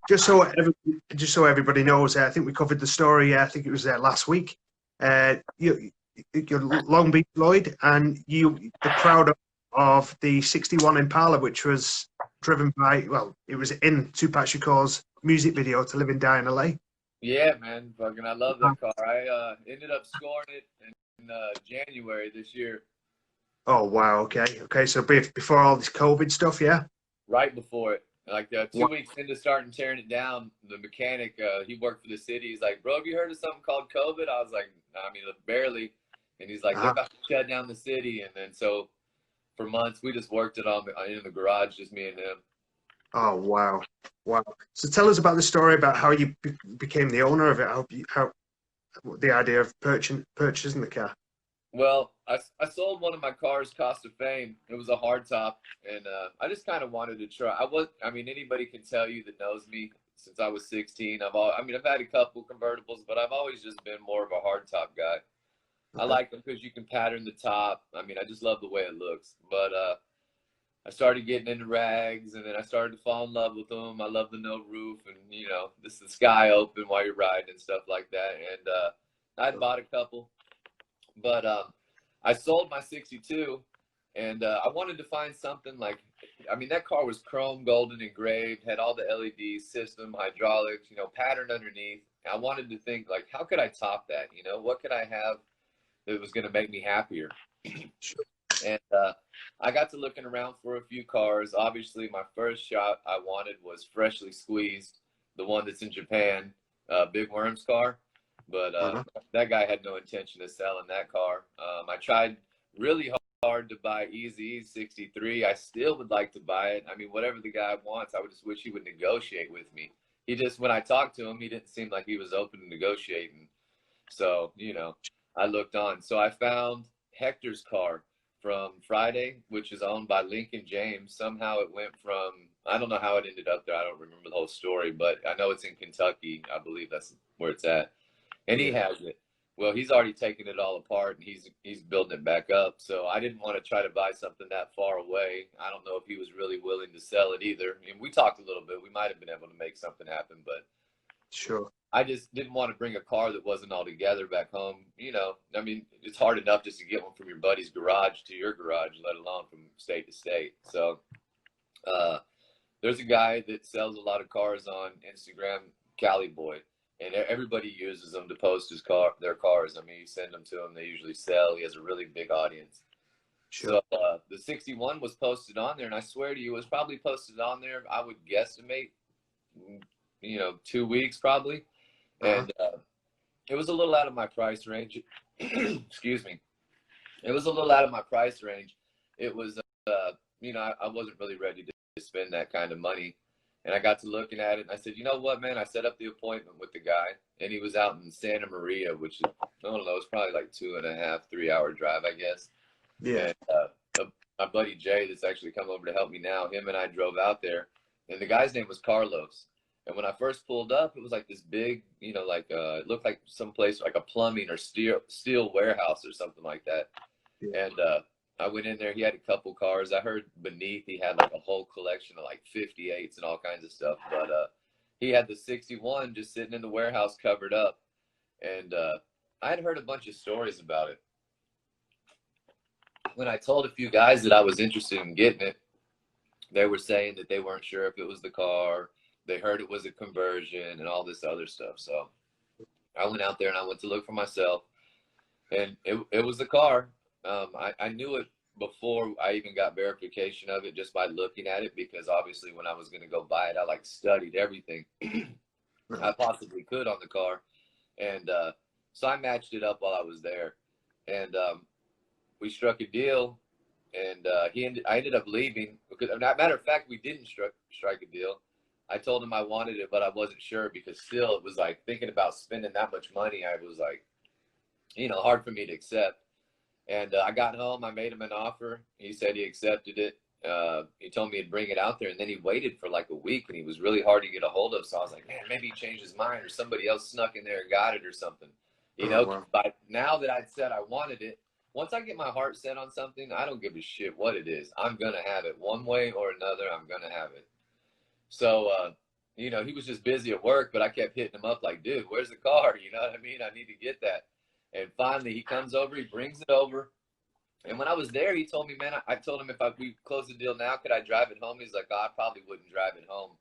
just so just so everybody knows, I think we covered the story. I think it was last week. You're Long Beach Lloyd, and the crowd of the '61 Impala, which was driven by, well, it was in Tupac Shakur's music video to Live and Die in LA. Yeah, man, fucking, I love that car. I ended up scoring it in January this year. Oh wow, okay. So before all this COVID stuff, yeah. Right before it, like 2 Wow. weeks into starting tearing it down, the mechanic, he worked for the city. He's like, "Bro, have you heard of something called COVID?" I was like, "I mean, barely." And he's like, "They're Uh-huh. about to shut down the city." And then so for months, we just worked it on in the garage, just me and him. Oh wow, wow. So tell us about the story about how you became the owner of it. How the idea of purchasing the car. Well, I sold one of my cars, Cost of Fame. It was a hardtop, and I just kind of wanted to try. I mean, anybody can tell you that knows me since I was 16. I mean, I've had a couple convertibles, but I've always just been more of a hardtop guy. I Okay. like them because you can pattern the top. I mean, I just love the way it looks. But I started getting into rags, and then I started to fall in love with them. I love the no roof, and this the sky open while you're riding and stuff like that. And I'd bought a couple. But I sold my 62, and I wanted to find something like, I mean, that car was chrome, golden engraved, had all the LED system, hydraulics, patterned underneath. I wanted to think, like, how could I top that? What could I have that was going to make me happier? Sure. And I got to looking around for a few cars. Obviously, my first shot I wanted was Freshly Squeezed, the one that's in Japan, Big Worm's car. But Uh-huh. that guy had no intention of selling that car. I tried really hard to buy Easy's 63. I still would like to buy it. I mean, whatever the guy wants, I would just wish he would negotiate with me. When I talked to him, he didn't seem like he was open to negotiating. So, I looked on. So I found Hector's car from Friday, which is owned by Lincoln James. Somehow it went from, I don't know how it ended up there. I don't remember the whole story, but I know it's in Kentucky. I believe that's where it's at. And he Yeah. has it. Well, he's already taken it all apart, and he's building it back up. So I didn't want to try to buy something that far away. I don't know if he was really willing to sell it either. I mean, we talked a little bit. We might have been able to make something happen, but Sure. I just didn't want to bring a car that wasn't all together back home. I mean, it's hard enough just to get one from your buddy's garage to your garage, let alone from state to state. So there's a guy that sells a lot of cars on Instagram, Cali Boy, and everybody uses them to post their cars. I mean, you send them to him, they usually sell. He has a really big audience. Sure. So the 61 was posted on there, and I swear to you, it was probably posted on there, I would guesstimate, 2 weeks probably. Uh-huh. And it was a little out of my price range. Excuse me. It was a little out of my price range. It was, I wasn't really ready to spend that kind of money. And I got to looking at it, and I said, you know what, man? I set up the appointment with the guy, and he was out in Santa Maria, which is, I don't know, it's probably like 2.5, 3 hour drive, I guess. Yeah. And my buddy Jay, that's actually come over to help me now, him and I drove out there, and the guy's name was Carlos. And when I first pulled up, it was like this big, it looked like someplace like a plumbing or steel warehouse or something like that. Yeah. And I went in there. He had a couple cars. I heard beneath he had like a whole collection of like 58s and all kinds of stuff. But he had the 61 just sitting in the warehouse covered up. And I had heard a bunch of stories about it. When I told a few guys that I was interested in getting it, they were saying that they weren't sure if it was the car. They heard it was a conversion and all this other stuff. So I went out there and I went to look for myself, and it was the car. I knew it before I even got verification of it just by looking at it, because obviously when I was going to go buy it, I studied everything I possibly could on the car. And so I matched it up while I was there, and we struck a deal, and I ended up leaving because, matter of fact, we didn't strike a deal. I told him I wanted it, but I wasn't sure, because still it was like thinking about spending that much money. I was like, hard for me to accept. And I got home, I made him an offer. He said he accepted it. He told me he'd bring it out there, and then he waited for like a week, and he was really hard to get a hold of. So I was like, man, maybe he changed his mind, or somebody else snuck in there and got it or something. Wow. But now that I'd said I wanted it, once I get my heart set on something, I don't give a shit what it is. I'm going to have it one way or another. I'm going to have it. So, you know, he was just busy at work, but I kept hitting him up like, dude, where's the car? You know what I mean? I need to get that. And finally he comes over, he brings it over. And when I was there, he told me, man, I told him if we close the deal now, could I drive it home? He's like, oh, I probably wouldn't drive it home.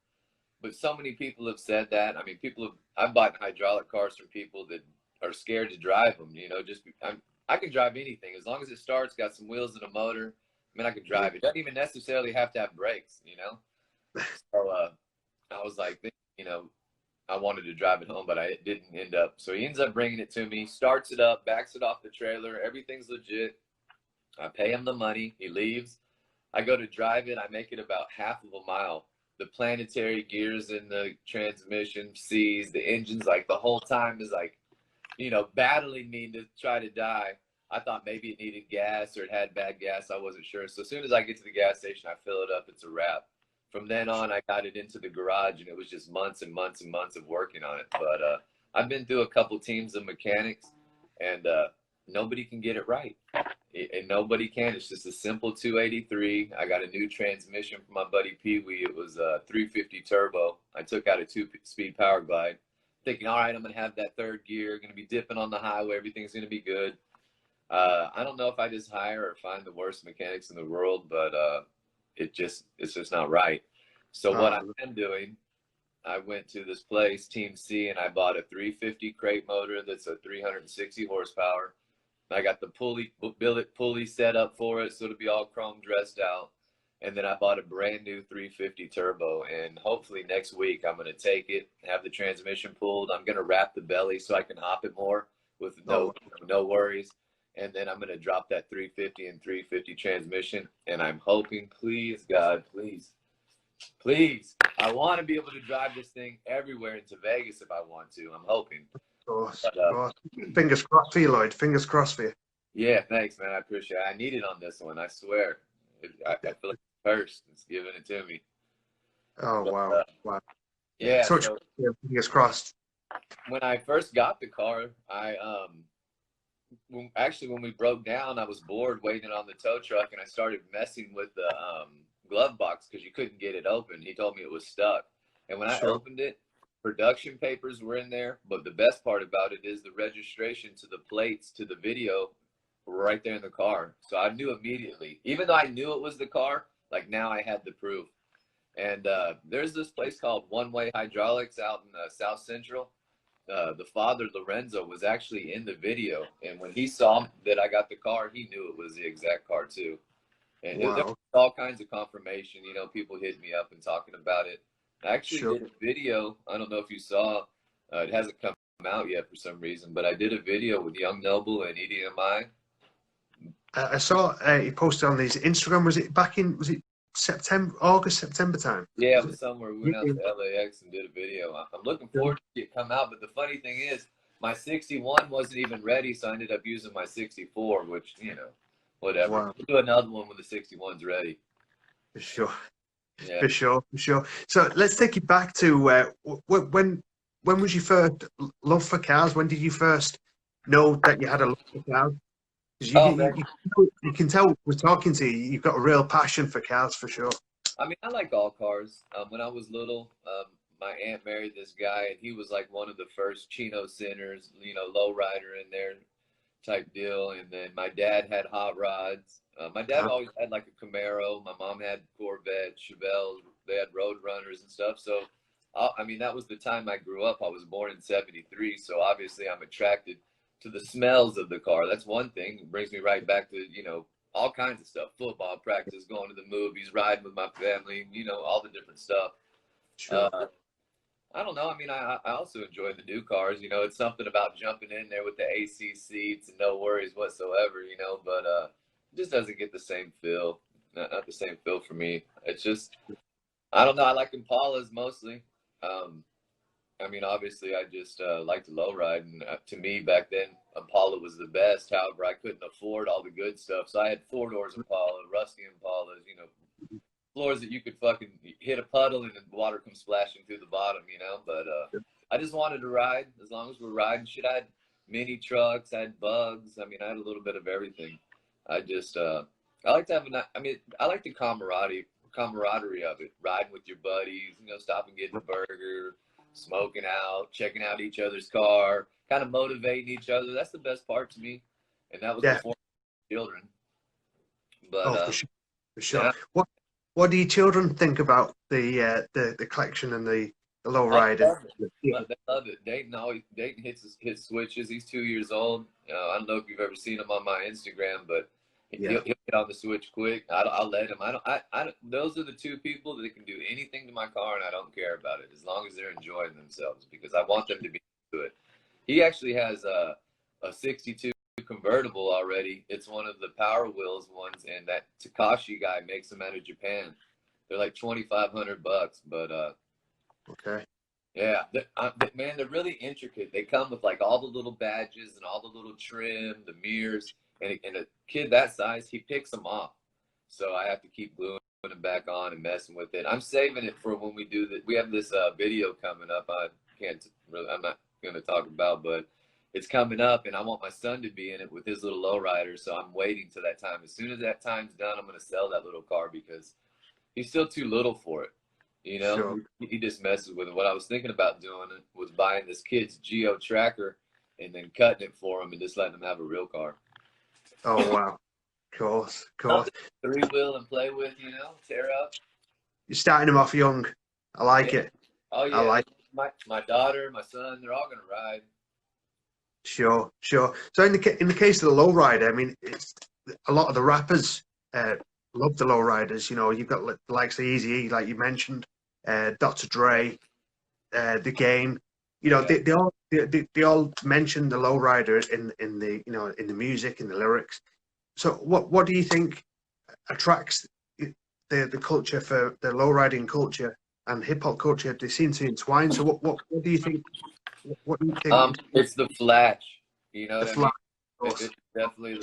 But so many people have said that. I mean, I've bought hydraulic cars from people that are scared to drive them, you know, I can drive anything. As long as it starts, got some wheels and a motor, I mean, I can drive it. Doesn't even necessarily have to have brakes, you know? So I was like, you know, I wanted to drive it home, but I didn't end up. So he ends up bringing it to me, starts it up, backs it off the trailer. Everything's legit. I pay him the money. He leaves. I go to drive it. I make it about half of a mile. The planetary gears in the transmission seized. The engine's like the whole time is like, you know, battling me to try to die. I thought maybe it needed gas or it had bad gas. I wasn't sure. So as soon as I get to the gas station, I fill it up. It's a wrap. From then on, I got it into the garage, and it was just months and months and months of working on it. But I've been through a couple teams of mechanics, and nobody can get it right. And nobody can. It's just a simple 283. I got a new transmission from my buddy Pee Wee. It was a 350 turbo. I took out a 2-speed power glide, thinking, all right, I'm going to have that third gear, going to be dipping on the highway. Everything's going to be good. I don't know if I just hire or find the worst mechanics in the world, but it's just not right. So what I am doing, I went to this place, Team C, and I bought a 350 crate motor that's a 360 horsepower. I got the billet pulley set up for it, so it'll be all chrome dressed out. And then I bought a brand new 350 turbo, and hopefully next week I'm going to take it, have the transmission pulled. I'm going to wrap the belly so I can hop it more with no worries. And then I'm going to drop that 350 and 350 transmission. And I'm hoping, please, God, please, I want to be able to drive this thing everywhere into Vegas if I want to. I'm hoping. But, fingers crossed for you, Lloyd. Fingers crossed for you. Yeah, thanks, man. I appreciate it. I need it on this one. I swear. I feel like it's cursed. It's giving it to me. Oh, but, wow. Wow. Yeah. So, fingers crossed. When I first got the car, when we broke down, I was bored waiting on the tow truck, and I started messing with the glove box because you couldn't get it open. He told me it was stuck. And when I opened it, production papers were in there, but the best part about it is the registration to the plates to the video were right there in the car. So I knew immediately, even though I knew it was the car, like now I had the proof. And there's this place called One Way Hydraulics out in South Central. The father, Lorenzo, was actually in the video. And when he saw that I got the car, he knew it was the exact car too. And there was all kinds of confirmation, you know, people hitting me up and talking about it. I actually did a video. I don't know if you saw, it hasn't come out yet for some reason, but I did a video with Young Noble and EDMI. I saw he posted on his Instagram. Was it August, September time? Yeah, it was somewhere. We went out to LAX and did a video. I'm looking forward to see it come out, but the funny thing is, my 61 wasn't even ready, so I ended up using my 64, which, you know, whatever. Wow. We'll do another one when the 61's ready. For sure. Yeah. For sure. So let's take it back to when was your first love for cars? When did you first know that you had a love for cars? You can tell we're talking to you. You've got a real passion for cars, for sure. I mean, I like all cars. When I was little, my aunt married this guy, and he was like one of the first Chino Centers, you know, lowrider in there type deal. And then my dad had hot rods. My dad always had like a Camaro. My mom had Corvette, Chevelles. They had Road Runners and stuff. So, I mean, that was the time I grew up. I was born in '73. So obviously I'm attracted to the smells of the car. That's one thing. It brings me right back to, you know, all kinds of stuff. Football practice, going to the movies, riding with my family, you know, all the different stuff. Sure. I don't know. I mean, I also enjoy the new cars. You know, it's something about jumping in there with the AC seats and no worries whatsoever, you know, but it just doesn't get the same feel. Not the same feel for me. It's just, I don't know. I like Impalas mostly. I mean, obviously, I just like to lowride, and to me, back then, Impala was the best. However, I couldn't afford all the good stuff, so I had 4-doors Impala, rusty Impalas, you know, floors that you could fucking hit a puddle and the water comes splashing through the bottom, you know. But I just wanted to ride as long as we're riding. Shit, I had mini trucks, I had bugs. I mean, I had a little bit of everything. I just, I like to have I like the camaraderie camaraderie of it, riding with your buddies, you know, stopping, getting a burger, smoking out, checking out each other's car, kind of motivating each other. That's the best part to me. And that was Yeah. before children. But Oh, for sure. For sure. yeah. What do your children think about the collection and the low Oh, ride? they love it. They love it. Dayton hits switches. He's 2 years old. I don't know if you've ever seen him on my Instagram, but he'll get on the switch quick. I'll let him. I don't. Those are the two people that can do anything to my car, and I don't care about it as long as they're enjoying themselves, because I want them to be into it. He actually has a '62 convertible already. It's one of the Power Wheels ones, and that Takashi guy makes them out of Japan. They're like $2,500, but okay. yeah, man, they're really intricate. They come with like all the little badges and all the little trim, the mirrors, and a kid that size, he picks them off. So I have to keep gluing them back on and messing with it. I'm saving it for when we do that. We have this video coming up. I'm not going to talk about, but it's coming up, and I want my son to be in it with his little lowrider. So I'm waiting till that time. As soon as that time's done, I'm going to sell that little car because he's still too little for it. You know, sure. He just messes with it. What I was thinking about doing was buying this kid's Geo tracker and then cutting it for him and just letting him have a real car. Oh, wow. Of course. Three-wheel and play with, you know, tear up. You're starting them off young. I like it. Oh, yeah. I like my daughter, my son, they're all going to ride. Sure. So in the case of the lowrider, I mean, it's a lot of the rappers love the lowriders. You know, you've got the likes of Eazy-E, like you mentioned, Dr. Dre, The Game. You know, they all mention the lowrider in the, you know, in the music, in the lyrics. So what do you think attracts the culture for the lowriding culture and hip hop culture? They seem to entwine. So what do you think? What do you think? It's the flash. You know what I mean? It's definitely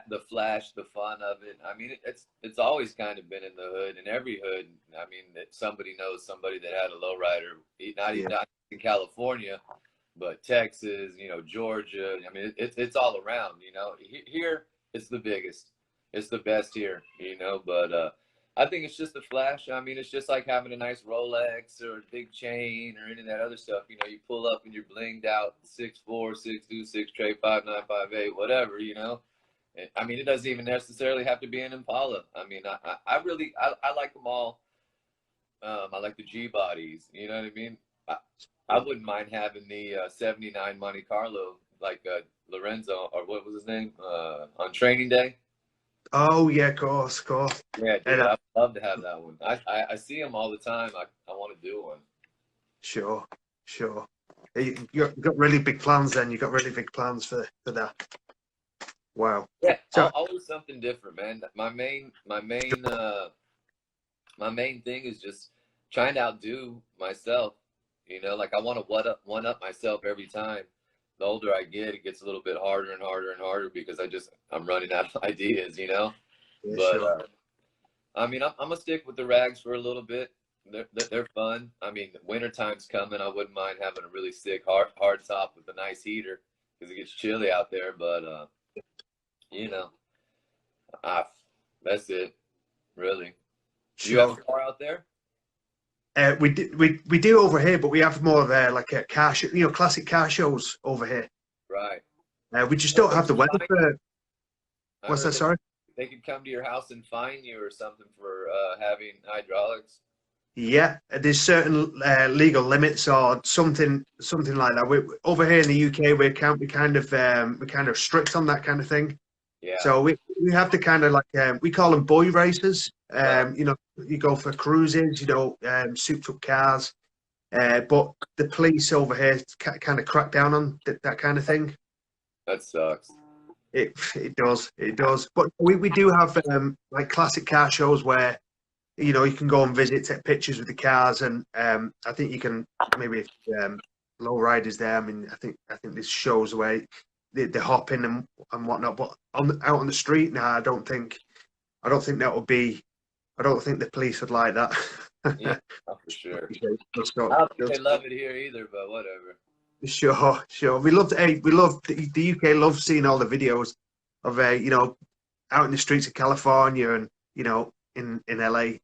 the flash, the fun of it. I mean, it's always kind of been in the hood, in every hood. I mean, somebody knows somebody that had a lowrider, not in California, but Texas, you know, Georgia. I mean, it's all around. You know, here it's the biggest, it's the best here. You know, but I think it's just the flash. I mean, it's just like having a nice Rolex or a big chain or any of that other stuff. You know, you pull up and you're blinged out 6'4", 6'2", 6 tray, 5'9", 5'8", whatever, you know. And, I mean, it doesn't even necessarily have to be an Impala. I mean, I really like them all. I like the G bodies, you know what I mean? I wouldn't mind having the 79 Monte Carlo, like Lorenzo, or what was his name, on training day. Oh yeah, of course. Yeah, dude, I'd love to have that one. I see them all the time. I want to do one. Sure. You've got really big plans then. You've got really big plans for that. Wow. Yeah, so, always something different, man. My main thing is just trying to outdo myself. You know, like I want to one up myself every time. The older I get, it gets a little bit harder and harder and harder because I'm running out of ideas, you know. yeah, But sure. I mean, I'm gonna stick with the rags for a little bit. They're fun. I mean, winter time's coming. I wouldn't mind having a really sick hard top with a nice heater because it gets chilly out there. But you know, that's it, really. Do you have a car out there? We do over here, but we have more of like a car show, you know, classic car shows over here. Right. We just don't have the weather for. What's that? Sorry. They could come to your house and fine you or something for having hydraulics. Yeah, there's certain legal limits or something like that. Over here in the UK, we're kind of strict on that kind of thing. Yeah. So we have to kind of like we call them boy racers. You know, you go for cruises, you know, souped up cars. But the police over here kind of crack down on that kind of thing. That sucks. It does. But we do have like classic car shows where, you know, you can go and visit, take pictures with the cars, and I think you can maybe low riders there. I mean, I think this shows where they hop in and whatnot. But out on the street now, I don't think that would be. I don't think the police would like that. Yeah, for sure. I don't think they love it here either, but whatever. Sure. We love the UK loves seeing all the videos of you know, out in the streets of California and, you know, in LA.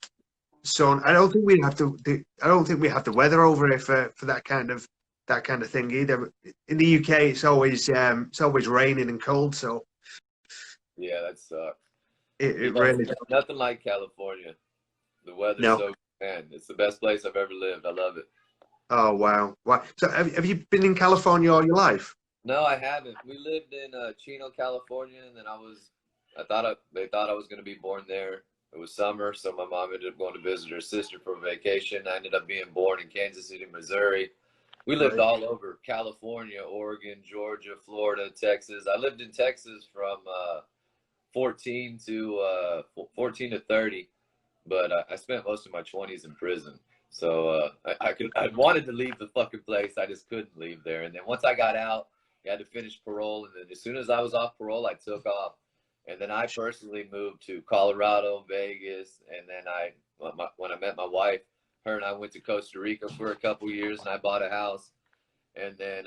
sun. I don't think we have I don't think we have the weather over here for that kind of thing either. In the UK, it's always raining and cold, so Yeah, that sucks. it really Nothing like California. The weather's no. so, man, it's the best place I've ever lived. I love it. Oh wow, wow. So have you been in California all your life? No, I haven't. We lived in Chino, California, and then they thought I was going to be born there. It was summer, so my mom ended up going to visit her sister for vacation. I ended up being born in Kansas City, Missouri. We lived Right. all over California, Oregon, Georgia, Florida, Texas. I lived in Texas from 14 to 30, but I spent most of my 20s in prison. So I wanted to leave the fucking place. I just couldn't leave there. And then once I got out, you had to finish parole. And then as soon as I was off parole, I took off. And then I personally moved to Colorado, Vegas. And then when I met my wife, her and I went to Costa Rica for a couple years, and I bought a house. And then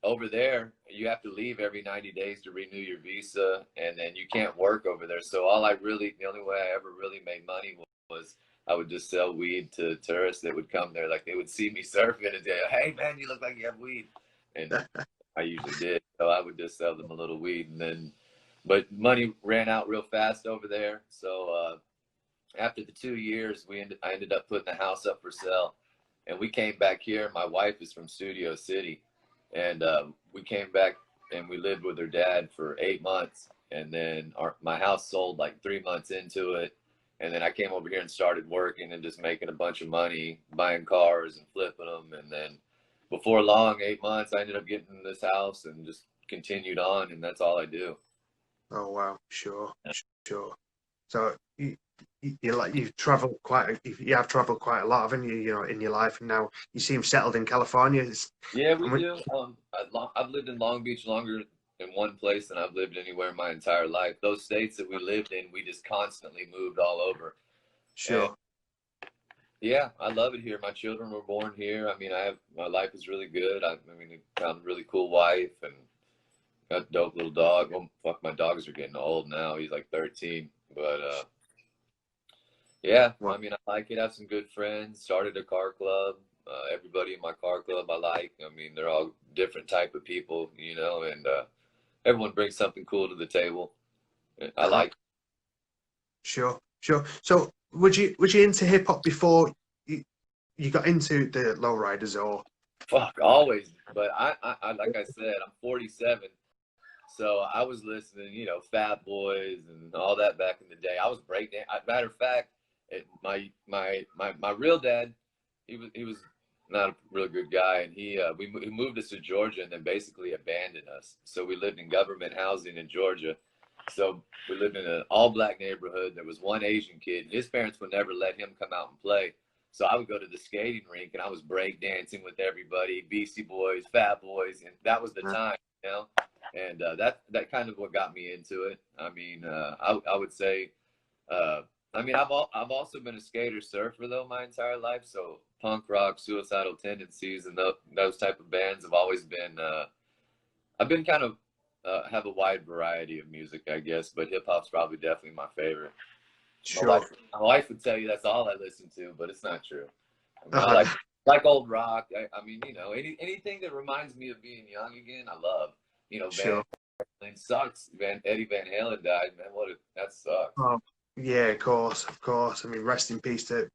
over there, you have to leave every 90 days to renew your visa, and then you can't work over there. So the only way I ever really made money was I would just sell weed to tourists that would come there. Like, they would see me surfing and say, "Hey man, you look like you have weed," and I usually did. So I would just sell them a little weed, but money ran out real fast over there. So after the 2 years, I ended up putting the house up for sale, and we came back here. My wife is from Studio City, and we came back and we lived with her dad for 8 months, and then my house sold like 3 months into it, and then I came over here and started working and just making a bunch of money, buying cars and flipping them, and then before long, 8 months, I ended up getting this house and just continued on, and that's all I do. Oh wow, sure, sure. So you've traveled you have traveled quite a lot, haven't you? You know, in your life, and now you seem settled in California. Yeah, we do. I've lived in Long Beach longer in one place than I've lived anywhere in my entire life. Those states that we lived in, we just constantly moved all over. And Sure. yeah, I love it here. My children were born here. I mean, my life is really good. I mean, I found a really cool wife and got a dope little dog. Well, fuck, my dogs are getting old now. He's like 13, but yeah, Well, I mean, I like it. I have some good friends. Started a car club. Everybody in my car club I like. I mean, they're all different type of people, and everyone brings something cool to the table. I uh-huh. like. Sure, sure. So, would you into hip hop before you got into the lowriders, or? Fuck, always. But I like I said, I'm 47, so I was listening, Fat Boys and all that back in the day. I was breakdancing. Matter of fact, my real dad, he was not a real good guy, and he moved us to Georgia and then basically abandoned us. So we lived in government housing in Georgia. So we lived in an all-black neighborhood. There was one Asian kid. His parents would never let him come out and play. So I would go to the skating rink and I was break dancing with everybody, Beastie Boys, Fat Boys, and that was the time, And that kind of what got me into it. I mean, I would say, I mean, I've also been a skater surfer though my entire life. So punk rock, Suicidal Tendencies, and those type of bands have always been. I've been kind of have a wide variety of music, I guess, but hip hop's probably definitely my favorite. Sure. My wife would tell you that's all I listen to, but it's not true. I mean, I like old rock. I mean, anything that reminds me of being young again, I love. Sure. Van Halen sucks. Eddie Van Halen died, man. That sucks. Oh, yeah, of course, of course. I mean, rest in peace to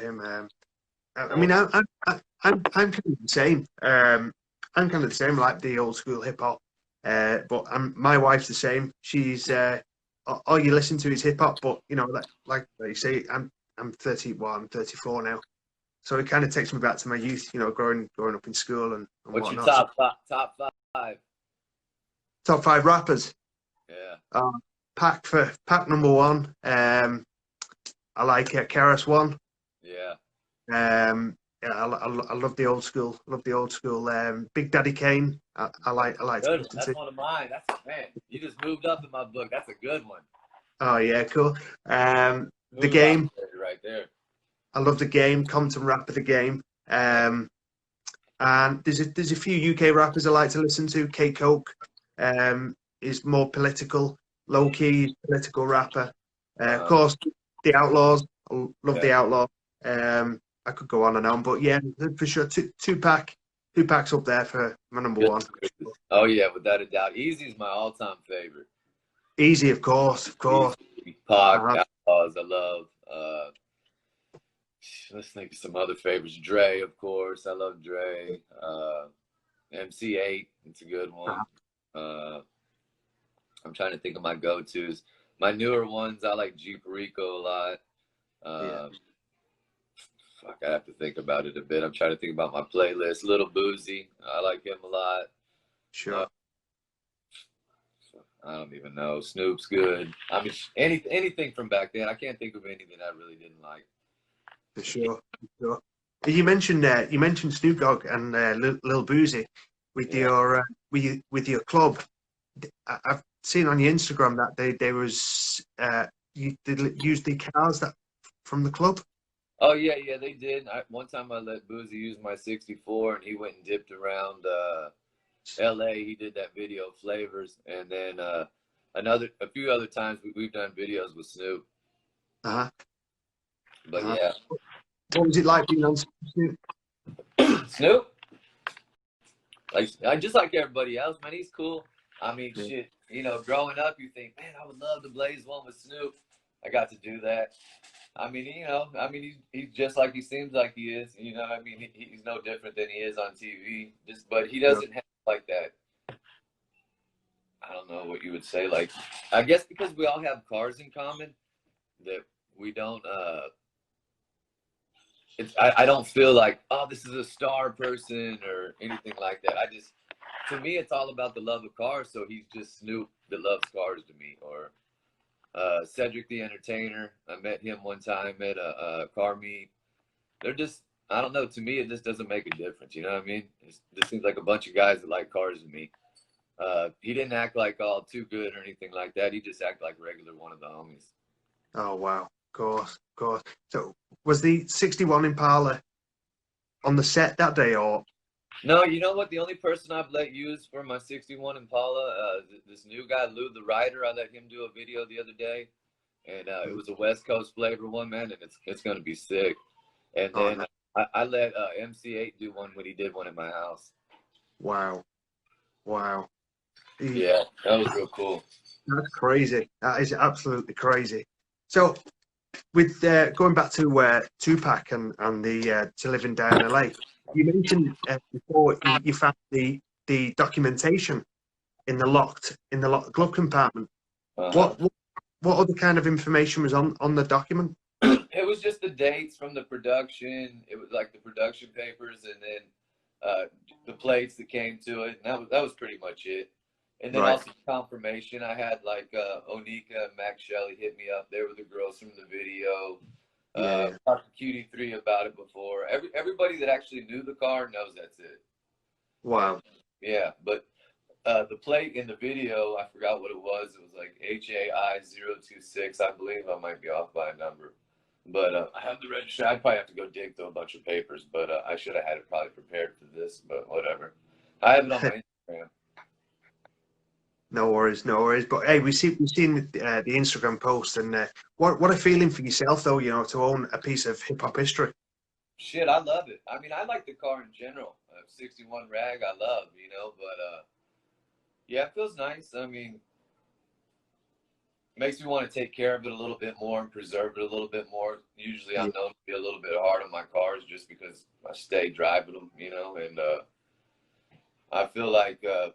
him. I mean, I'm kind of the same. I'm kind of the same, like the old school hip hop. But my wife's the same. She's all you listen to is hip hop. But like you say, I'm 30. Well, I'm 34 now. So it kind of takes me back to my youth. Growing up in school and What's whatnot. your top five? Top 5 rappers. Yeah. Pac number 1. I like KRS-One. Yeah. Yeah, I love the old school. Love the old school. Big Daddy Kane. I like. Good. That's one of mine. Man. You just moved up in my book. That's a good one. Oh yeah, cool. The Game. Right there. I love The Game. Compton Rapper, The Game. And there's a few UK rappers I like to listen to. K Coke is more political, low key political rapper. Of course, the Outlaws. love the Outlaw. I could go on and on, but yeah, for sure, Tupac's up there for my number one. Oh yeah, without a doubt. Easy's my all-time favorite. Easy, of course, of course. Easy, Pac, Outlaws, I love. Let's think of some other favorites. Dre, of course, I love Dre. MC8, it's a good one. I'm trying to think of my go-tos. My newer ones, I like Jeep Rico a lot. Fuck, I have to think about it a bit. I'm trying to think about my playlist. Little Boozy, I like him a lot. Sure. I don't even know. Snoop's good. I mean, anything from back then. I can't think of anything I really didn't like. For sure. You mentioned Snoop Dogg and Lil Boozy with your club. I've seen on your Instagram that they was you used the cars that from the club. Oh yeah, they did. One time I let Boozy use my '64, and he went and dipped around LA. He did that video Flavors, and then a few other times we've done videos with Snoop. But yeah. What was it like being on Snoop? Snoop? I just like everybody else, man. He's cool. I mean, shit. You know, growing up, you think, man, I would love to blaze one with Snoop. I got to do that. I mean, he's just like he seems like he is. You know, I mean, he's no different than he is on TV. But he doesn't have like that. I don't know what you would say. Like, I guess because we all have cars in common, that we don't. I don't feel like, oh, this is a star person or anything like that. To me, it's all about the love of cars. So he's just Snoop that loves cars to me. Or Cedric the Entertainer. I met him one time at a car meet. They're just, I don't know. To me, it just doesn't make a difference. You know what I mean? This seems like a bunch of guys that like cars to me. He didn't act like all too good or anything like that. He just acted like regular one of the homies. Oh, wow. Of course. So was the 61 Impala on the set that day, or? No, you know what? The only person I've let use for my 61 Impala, this new guy, Lou the Rider, I let him do a video the other day. And it was a West Coast flavor one, man, and it's going to be sick. And then I let MC8 do one when he did one at my house. Wow. Yeah, that was real cool. That's crazy. That is absolutely crazy. So, with going back to Tupac and the To Living Down LA, you mentioned before you found the documentation in the locked glove compartment. What other kind of information was on the document? It was just the dates from the production. It was like the production papers, and then the plates that came to it. And that was pretty much it. And then also confirmation. I had like Onika and Max Shelley hit me up. They were the girls from the video. Talked to QD3 about it before. Everybody that actually knew the car knows that's it. Wow. Yeah, but the plate in the video, I forgot what it was. It was like HAI026. I believe I might be off by a number. But I have the registry. I'd probably have to go dig through a bunch of papers, but I should have had it probably prepared for this, but whatever. I have it on my Instagram. No worries. But hey, we've seen the Instagram post, and what a feeling for yourself, though, you know, to own a piece of hip hop history. Shit, I love it. I mean, I like the car in general. 61 Rag, I love, you know, but yeah, it feels nice. I mean, makes me want to take care of it a little bit more and preserve it a little bit more. Usually I'm known to be a little bit hard on my cars just because I stay driving them, you know, and I feel like a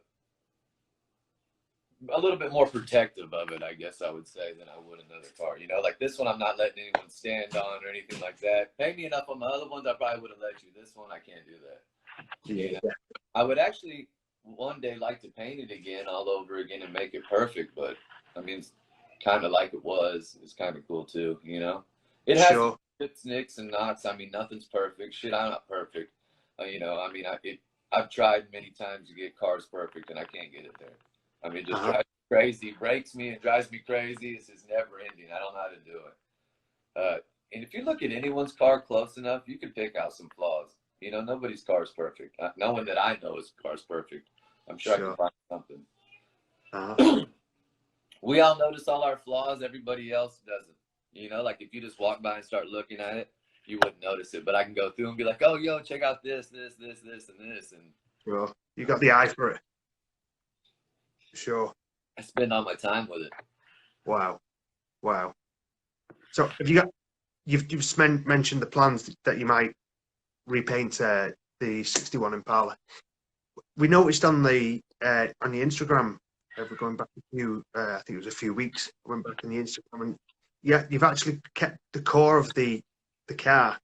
little bit more protective of it, I guess I would say, than I would another car. You know, like this one I'm not letting anyone stand on or anything like that. Pay me enough on my other ones, I probably would have let you. This one, I can't do that. Yeah. You know? I would actually one day like to paint it again all over again and make it perfect, but I mean, it's kind of like it was. It's kind of cool too, you know? It has its nicks and knots. I mean, nothing's perfect. Shit, I'm not perfect. You know, I mean, I've tried many times to get cars perfect and I can't get it there. I mean, it just drives me crazy, breaks me, it drives me crazy. It's just never ending. I don't know how to do it. And if you look at anyone's car close enough, you can pick out some flaws. You know, nobody's car is perfect. No one that I know is car's perfect. I'm sure I can find something. We all notice all our flaws. Everybody else doesn't. You know, like if you just walk by and start looking at it, you wouldn't notice it. But I can go through and be like, oh, yo, check out this, this, this, this, and this. And Sure. You got the eye for it. Sure. I spend all my time with it. Wow. Wow. So have you've mentioned the plans that you might repaint the 61 Impala. We noticed on the Instagram, we're going back a few, I think it was a few weeks, I went back on the Instagram, and yeah, you've actually kept the core of the car.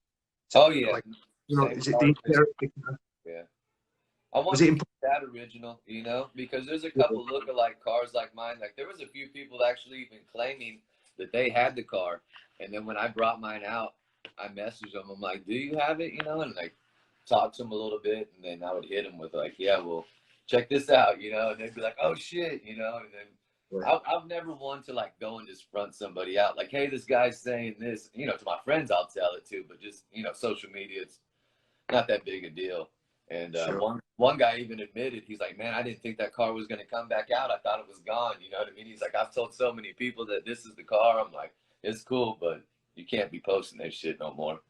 So, Oh yeah, like, you know, same is it car. the Yeah, I was want it to keep that original, you know, because there's a couple look-alike cars like mine. Like there was a few people actually even claiming that they had the car, and then when I brought mine out, I messaged them. I'm like, "Do you have it?" You know, and like talk to them a little bit, and then I would hit them with like, "Yeah, well, check this out," you know, and they'd be like, "Oh shit," you know, and then I've never wanted to like go and just front somebody out like, "Hey, this guy's saying this," you know, to my friends I'll tell it to, but just you know, social media, it's not that big a deal. And Sure. one guy even admitted, he's like, "Man, I didn't think that car was going to come back out. I thought it was gone." You know what I mean? He's like, "I've told so many people that this is the car." I'm like, "It's cool, but you can't be posting that shit no more."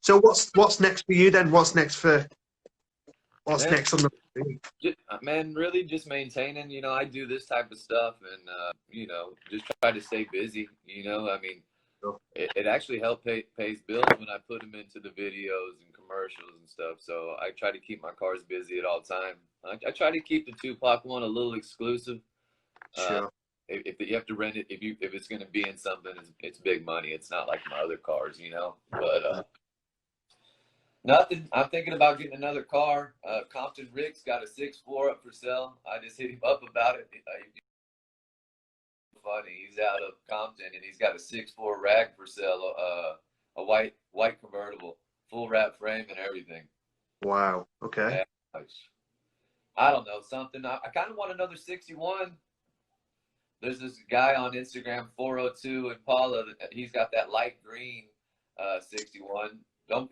So what's next for you then? What's next on the Man, really just maintaining, you know, I do this type of stuff and, you know, just try to stay busy, you know, I mean, it actually helped pays bills when I put them into the videos and commercials and stuff. So I try to keep my cars busy at all time. I try to keep the Tupac one a little exclusive. Sure. If you have to rent it, if it's going to be in something, it's big money. It's not like my other cars, you know. But nothing. I'm thinking about getting another car. Compton Rick's got a 6.4 up for sale. I just hit him up about it. Funny. He's out of Compton and he's got a 6.4 rag for sale. A white convertible, full wrap frame and everything. Wow. Okay. Yeah, I don't know something. I kind of want another 61. There's this guy on Instagram, 402 Impala. He's got that light green 61.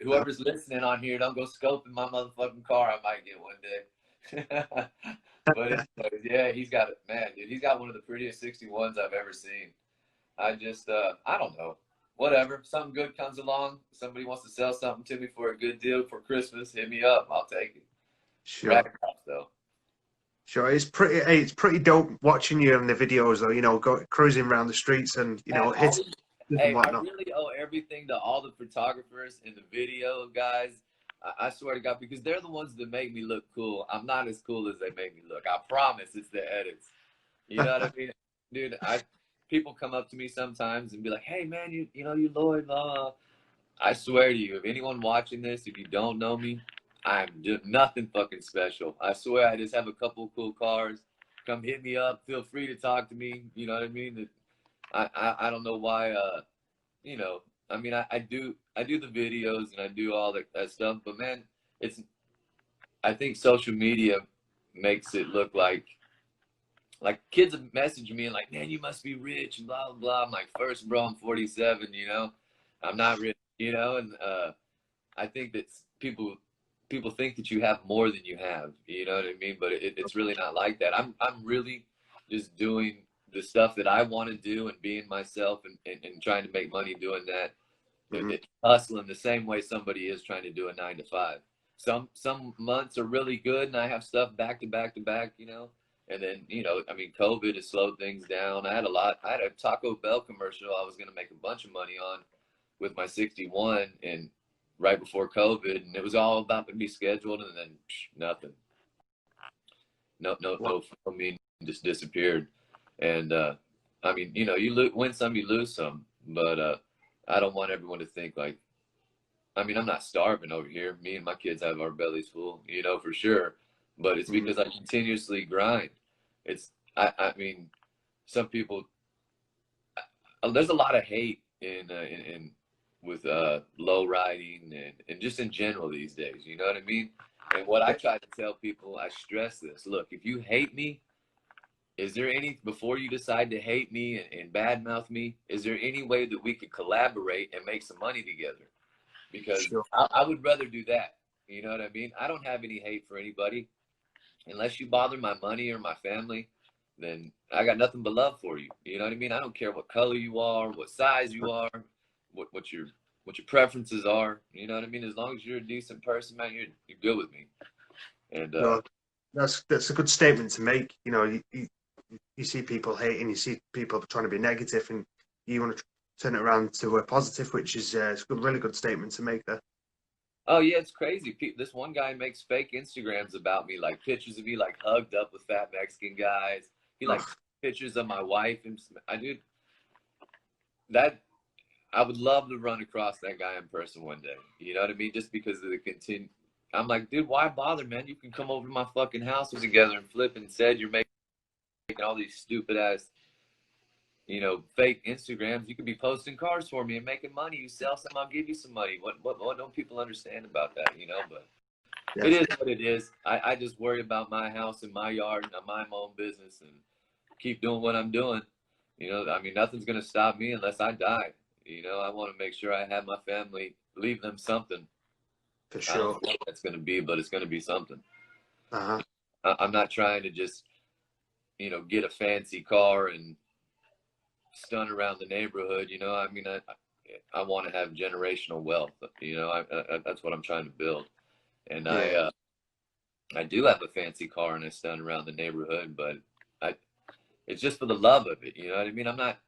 Whoever's listening on here, don't go scoping my motherfucking car. I might get one day. But anyways, yeah, he's got it, man, dude. He's got one of the prettiest 61s I've ever seen. I just, I don't know. Whatever. Something good comes along. Somebody wants to sell something to me for a good deal for Christmas. Hit me up. I'll take it. Sure. Rack house, though. Sure, it's pretty dope watching you in the videos though. You know, cruising around the streets and you know hitting and Hey, I whatnot. really owe everything to all the photographers and the video guys. I swear to God, because they're the ones that make me look cool. I'm not as cool as they make me look. I promise it's the edits. You know what I mean? Dude, people come up to me sometimes and be like, "Hey man, you know you Lloyd, I swear to you, if anyone watching this, if you don't know me, I'm nothing fucking special. I swear I just have a couple cool cars. Come hit me up. Feel free to talk to me. You know what I mean? I don't know why you know, I mean I do the videos and I do all that stuff, but man, I think social media makes it look like kids have messaged me and like, "Man, you must be rich," and blah blah blah. I'm like, first bro, I'm 47, you know. I'm not rich, you know, and I think that people think that you have more than you have, you know what I mean? But it's really not like that. I'm really just doing the stuff that I want to do and being myself and trying to make money doing that. It's hustling the same way somebody is trying to do a 9 to 5. Some months are really good and I have stuff back to back to back, you know. And then, you know, I mean, COVID has slowed things down. I had a Taco Bell commercial I was going to make a bunch of money on with my 61 and right before COVID, and it was all about to be scheduled, and then nothing. No filming, just disappeared. And I mean, you know, you win some, you lose some, but I don't want everyone to think like, I mean, I'm not starving over here. Me and my kids have our bellies full, you know, for sure. But it's because I continuously grind. I mean, some people, there's a lot of hate in with low riding and just in general these days, you know what I mean? And what I try to tell people, I stress this: look, if you hate me, is there any, before you decide to hate me and badmouth me, is there any way that we could collaborate and make some money together? Because I would rather do that, you know what I mean? I don't have any hate for anybody unless you bother my money or my family. then I got nothing but love for you. You know what I mean? I don't care what color you are, what size you are, what your preferences are. You know what I mean? As long as you're a decent person, man, you're good with me. And No, that's a good statement to make. You know, you see people hating, you see people trying to be negative, and you want to turn it around to a positive, which is a really good statement to make there. oh yeah, it's crazy. This one guy makes fake Instagrams about me, like pictures of me like hugged up with fat Mexican guys. He like pictures of my wife, and I do that. I would love to run across that guy in person one day. You know what I mean? Just because of the continue. I'm like, dude, why bother, man? You can come over to my fucking house together and flip and said you're making all these stupid ass, you know, fake Instagrams. You could be posting cars for me and making money. You sell some, I'll give you some money. What don't people understand about that, you know? But it is what it is. I just worry about my house and my yard, and I mind my own business and keep doing what I'm doing. You know, I mean, nothing's going to stop me unless I die. You know, I want to make sure I have my family, leave them something. For sure. I don't know what that's going to be, but it's going to be something. Uh-huh. I'm not trying to just, you know, get a fancy car and stun around the neighborhood. You know, I mean, I want to have generational wealth. You know, that's what I'm trying to build. And I do have a fancy car and I stun around the neighborhood, but it's just for the love of it. You know what I mean? I'm not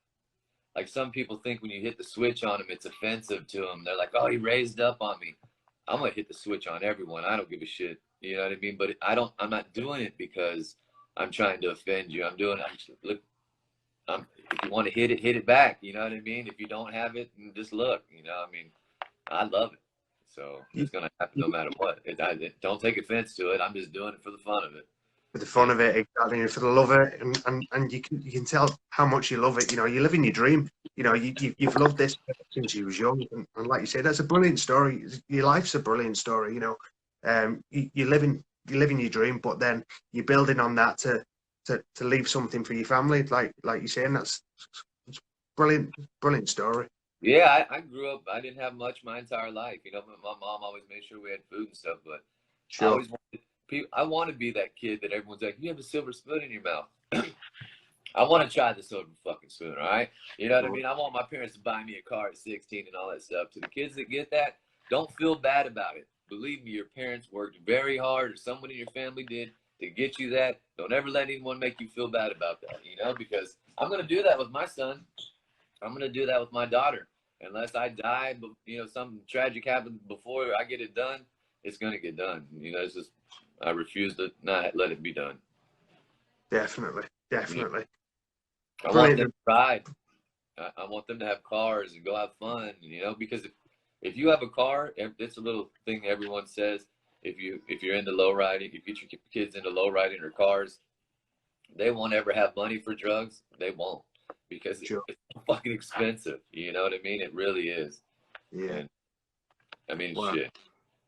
like some people think when you hit the switch on them, it's offensive to them. They're like, oh, he raised up on me. I'm going to hit the switch on everyone. I don't give a shit. You know what I mean? But I'm not doing it because I'm trying to offend you. I'm doing it. Look, if you want to hit it back. You know what I mean? If you don't have it, just look, you know, I mean, I love it. So it's going to happen no matter what. Don't take offense to it. I'm just doing it for the fun of it. For the fun of it, exactly, and for the love of it, and you can tell how much you love it. You know, you're living your dream. You know, you've loved this since you was young, and like you say, that's a brilliant story. Your life's a brilliant story. You know, you're living your dream, but then you're building on that to leave something for your family, like you're saying. That's brilliant story. Yeah, I grew up. I didn't have much my entire life. You know, my mom always made sure we had food and stuff, but Sure. I always wanted. I want to be that kid that everyone's like, you have a silver spoon in your mouth. I want to try the silver fucking spoon, all right? You know what I mean? I want my parents to buy me a car at 16 and all that stuff. To the kids that get that, don't feel bad about it. Believe me, your parents worked very hard, or someone in your family did, to get you that. Don't ever let anyone make you feel bad about that, you know? Because I'm going to do that with my son. I'm going to do that with my daughter. Unless I die, but, you know, something tragic happens before I get it done, it's going to get done. You know, it's just, I refuse to not let it be done. Definitely. I want them to ride. I want them to have cars and go have fun, you know, because if you have a car, it's a little thing everyone says. If you're into low riding, if you get your kids into low riding or cars, they won't ever have money for drugs. They won't, because it's fucking expensive. You know what I mean? It really is. Yeah. And, I mean, shit.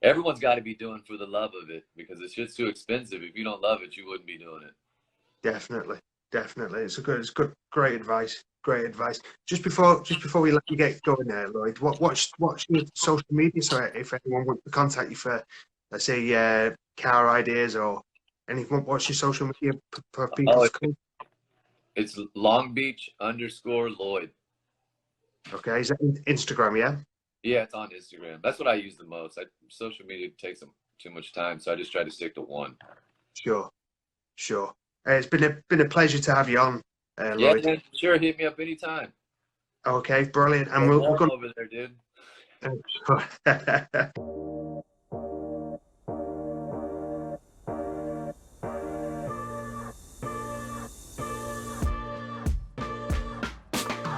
Everyone's got to be doing for the love of it, because it's just too expensive. If you don't love it, you wouldn't be doing it. Definitely. It's good, great advice. Great advice. Just before we let you get going there, Lloyd, what's your social media? So if anyone wants to contact you for, let's say, car ideas or anything, what's your social media for people to come? It's LongBeach_Lloyd. Okay, is that Instagram? Yeah. Yeah, it's on Instagram. That's what I use the most. Social media takes too much time, so I just try to stick to one. Sure. It's been a pleasure to have you on, Lloyd. Yeah, man, sure. Hit me up anytime. Okay, brilliant. And we'll go over there, dude.